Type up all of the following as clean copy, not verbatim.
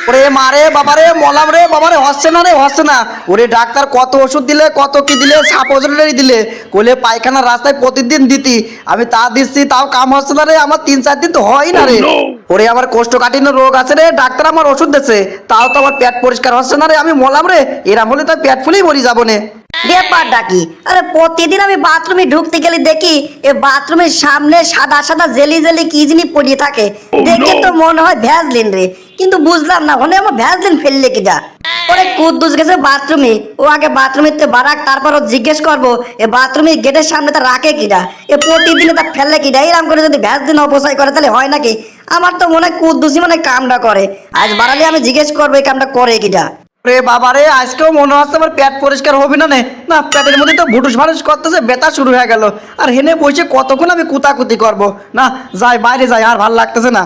ওরে মারে বাবারে মলাম রে বাবারে হচ্ছে না রে হচ্ছে না। ওরে ডাক্তার কত ওষুধ দিলে কত কি দিলে সাপোজিটরি দিলে কোলে পায়খানার রাস্তায় প্রতিদিন দিতি আমি তা দিচ্ছি তাও কাম হচ্ছে না রে আমার 3-4 দিন তো হয় না রে। ওরে আমার কোষ্ঠকাঠিন্য রোগ আছে রে ডাক্তার আমার ওষুধ দিচ্ছে তাও তো আমার পেট পরিষ্কার হচ্ছে না রে আমি মলাম রে এরম হলে তো পেট ফুলেই মরি যাবো নে। ব্যাপারটা কি? আরে প্রতিদিন আমি বাথরুমে ঢুকতে গেলে দেখি এ বাথরুমের সামনে সাদা সাদা জেলি জেলি কি জিনিস পড়িয়ে থাকে, দেখে তো মনে হয় ভ্যাসলিন রে, কিন্তু বুঝলাম না ওখানে আমার ভ্যাসলিন ফেললে কি যা। ওরে কুদ্দুস গেছে বাথরুমে, ও আগে বাথরুমে তে বারাক, তারপর ও জিজ্ঞেস করবো এ বাথরুমের গেটের সামনে তা রাখে কিনা, এ প্রতিদিনে তা ফেললে কিনা, এরকম করে যদি ভ্যাসলিন অপচয় করে তাহলে হয় নাকি? আমার তো মনে হয় কুদ্দুসই মানে কামটা করে, আজ বাড়ালে আমি জিজ্ঞেস করবো এই কামটা করে কিনা। রে বাবারে আজকেও মনে হচ্ছে আমার পেট পরিষ্কার হবে না নে, না পেটের মধ্যে তো ভুটুস ভাটুস করতেছে, ব্যথা শুরু হয়ে গেল। আর হেনে বসে কতক্ষণ আমি কুতাকুতি করব, না যাই বাইরে যাই, আর ভাল লাগতেছে না।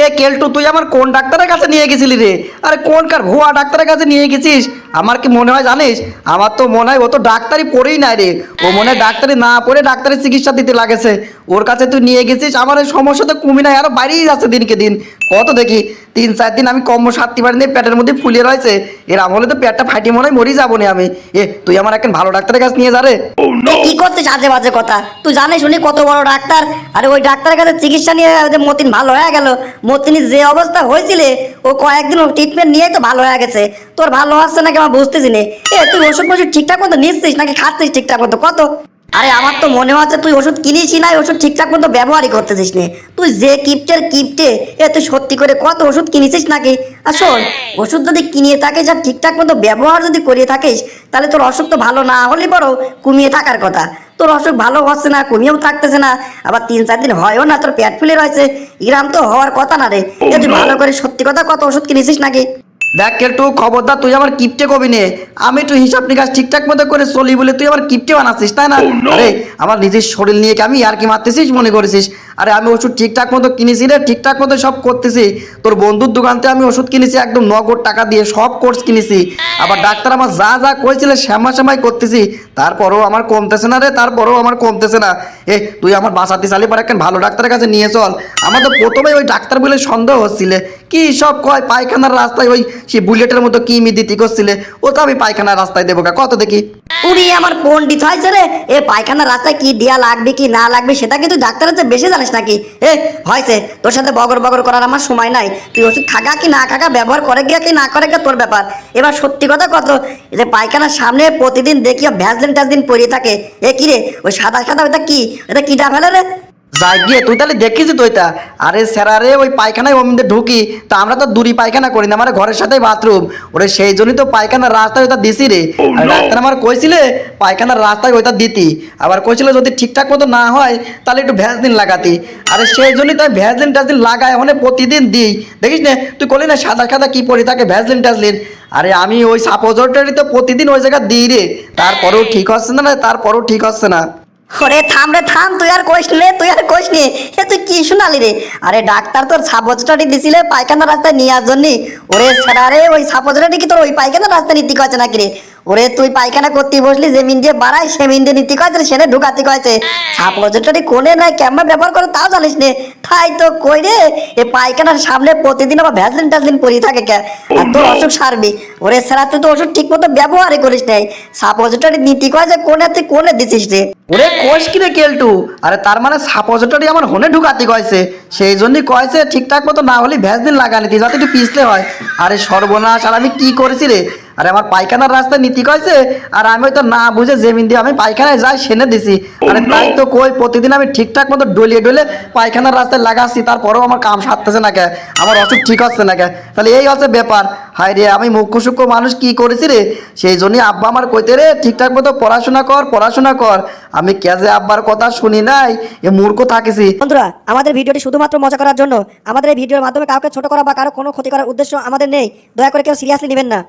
এ কেলটু তুই আমার কোন ডাক্তারের কাছে নিয়ে গেছিলি রে? আরে কোন কার ভুয়া ডাক্তারের কাছে নিয়ে গেছিস? আমার কি মনে হয় জানিস, আমার তো মনে হয় ও তো ডাক্তারি পড়েই নাই রে, ও মনে হয় ডাক্তারি না পড়ে ডাক্তারি চিকিৎসা দিতে লাগেছে। ওর কাছে তুই নিয়ে গেছিস, আমার এই সমস্যা তো কমে নাই, আরো বাড়িয়েই যাচ্ছে দিনকে দিন। কত দেখি 3-4 দিন আমি কম সারতে পারিনি, পেটের মধ্যে ফুলিয়ে রয়েছে, এর আমলে তো পেটটা ফাটিয়ে মনে হয় মরি যাবো না আমি। তুই আমার এখন ভালো ডাক্তারের কাছে নিয়ে যা রে। কি করছিস আজে বাজে কথা? তুই জানিস উনি কত বড় ডাক্তার? আরে ওই ডাক্তারের কাছে চিকিৎসা নিয়ে মতিন ভালো হয়ে গেল। মতিনের যে অবস্থা হয়েছিল ও কয়েকদিন ট্রিটমেন্ট নিয়ে তো ভালো হয়ে গেছে। তোর ভালো হচ্ছে নাকি আমার বুঝতেছি না। তুই ওষুধ ফষুধ ঠিকঠাক মতো নিচ্ছিস নাকি খাচ্ছিস ঠিকঠাক মতো কত? আরে আমার তো মনে হচ্ছে তুই ওষুধ কিনিসই নাই, ওষুধ ঠিকঠাক মতো ব্যবহারই করতেছিস না। তুই যে কিপ্টে তুই সত্যি করে কত ওষুধ কিনেছিস নাকি? আর শোন, ওষুধ যদি কিনিয়ে থাকিস আর ঠিকঠাক মতো ব্যবহার যদি করিয়ে থাকিস তাহলে তোর অসুখ তো ভালো না হলে বড় কমিয়ে থাকার কথা। তোর অসুখ ভালো হচ্ছে না, কমিয়েও থাকতেছে না, আবার 3-4 দিন হয়ও না, তোর পেট ফুলে রয়েছে, এরম তো হওয়ার কথা না রে। তুই ভালো করে সত্যি কথা কত ওষুধ কিনেছিস নাকি? দেখ একটু খবরদার তুই আমার কিপটে কবি নে, আমি একটু হিসাব নিকাশ ঠিকঠাক মতো করে চলি বলে তুই আমার কিপটে বানাচ্ছিস তাই না? আরে আমার নিজের শরীর নিয়ে কি আমি আর কি মারতেছিস মনে করেছিস? আরে আমি ওষুধ ঠিকঠাক মতো কিনেছি রে, ঠিকঠাক মতো সব করতেছি। তোর বন্ধুর দোকানতে আমি ওষুধ কিনেছি একদম নগদ টাকা দিয়ে, সব কোর্স কিনেছি। আবার ডাক্তার আমার যা যা করেছিল শ্যামাই করতেছি, তারপরও আমার কমতেছে না রে, তারপরও আমার কমতেছে না। তুই আমার বাসাতে চালি পরে একটা ভালো ডাক্তারের কাছে নিয়ে চল। আমার তো প্রথমেই ওই ডাক্তার বলে সন্দেহ হচ্ছিলে, কি সব কয় পায়খানার রাস্তায় ওই সে বুলেটের মতো কি মিদিতি করছিলে, ও তো আমি পায়খানার রাস্তায় দেবো কত দেখি। উনি আমার পণ্ডিত হয়েছে রে, এ পায়খানার রাস্তায় কি দেয়া লাগবে কি না লাগবে সেটা কিন্তু ডাক্তারের চেয়ে বেশি জানিস নাকি? হয়েছে, তোর সাথে বগর বগর করার আমার সময় নাই। তুই ওষুধ খাগা কি না খাগা, ব্যবহার করে গিয়া কি না করে গিয়া তোর ব্যাপার। এবার সত্যি কথা কত, এই যে পায়খানার সামনে প্রতিদিন দেখি ভ্যাসলিন ট্যাসলিন পরিয়ে থাকে, কি রে ওই সাদা সাদা ওটা কি, এটা কিটা ফেলে রে? যাই গিয়ে তুই তাহলে দেখিস তো এটা। আরে স্যারা রে ওই পায়খানায় ওমদের ঢুকি, তা আমরা তো দূরি পায়খানা করি না, আমার ঘরের সাথেই বাথরুম, ওরে সেই জন্যই তো পায়খানার রাস্তায় ওটা দিছি রে। আর ডাক্তার আমার কইছিলে পায়খানার রাস্তায় ওইটা দিতি, আবার কইছিল যদি ঠিকঠাক মতো না হয় তাহলে একটু ভ্যাসলিন লাগাতি। আরে সেই জন্যই তো ভ্যাসলিন ট্যাসলিন লাগাই, ওখানে প্রতিদিন দিই। দেখিস না তুই করলি না সাদা সাদা কি পড়ে থাকে ভ্যাসলিন ট্যাসলিন। আরে আমি ওই সাপোজিটরি তো প্রতিদিন ওই জায়গা দিই রে, তারপরেও ঠিক হচ্ছে না, তারপরেও ঠিক হচ্ছে না। ওরে থাম রে থাম, তুই আর কইস নে, তুই আর কইস নে, তুই কি শোনালি রে? আরে ডাক্তার তোর সাপোজিটরি দিছিলে পায়খানার রাস্তায় নেওয়ার জন্য। ওরে ছাড়া রে, ওই সাপোজিটরি কি তোর ওই পায়খানার রাস্তায় নীতি কয়েছে নাকি রে? ওরে তুই পায়খানা করতে বসলি যে মিন দিয়ে বাড়ায় সে মিন দিয়ে নীতি কয়েছে, সেনে ঢুকাতে কয়েছে। সাপোজিটরি কোনে নাই কেমন ব্যবহার করে তাও জানিস নে। তাই তো কই রে, এ পায়খানার সামনে প্রতিদিন আবার ভ্যাসলিন ট্যাসলিন পরি থাকে কে? আর তোর অসুখ সারবি? ওরে ছাড়া তুই তো ওষুধ ঠিক মতো ব্যবহারই করিস নাই। সাপোজিটরি নীতি কয়েছে কোনে, তুই কোনে দিছিস রে? ওরে কোষ কিরে কেলটু, আরে তার মানে সাপোজিটরি আমার হনে ঢুকাতি কয়েছে, সেই জন্যই কয়েছে ঠিকঠাক মতো না হলে ভ্যাসলিন লাগানি দি যাতে একটু পিছলে হয়। আরে সর্বনাশ, আর আমি কি করেছি রে? আরে আমার পায়খানার রাস্তায় নীতি কয়েছে, আর আমি তো না বুঝে জেমিন দিয়ে আমি পায়খানায় যাই সেনে দিছি। আরে তাই তো কই প্রতিদিন আমি ঠিকঠাক মতো ডলে পায়খানার রাস্তায় লাগাচ্ছি, তারপরেও আমার কাম সারতেছে না কে, আমার অসুখ ঠিক হচ্ছে না কে। তাহলে এই হচ্ছে ব্যাপার। হায় রে, আমি মুখ্য সূক্ষ্ম মানুষ কি করেছি রে? সেই জন্যই আব্বা আমার কইতে রে ঠিকঠাক মতো পড়াশোনা কর পড়াশোনা কর। আমি কেজে আব্বার কথা শুনি নাই, এ মূর্খ থাকিছি। বন্ধুরা, আমাদের ভিডিওটি শুধুমাত্র মজা করার জন্য, আমাদের এই ভিডিওর মাধ্যমে কাউকে ছোট করা বা কারো কোনো ক্ষতি করার উদ্দেশ্য আমাদের নেই। দয়া করে কেউ সিরিয়াসলি নেবেন না।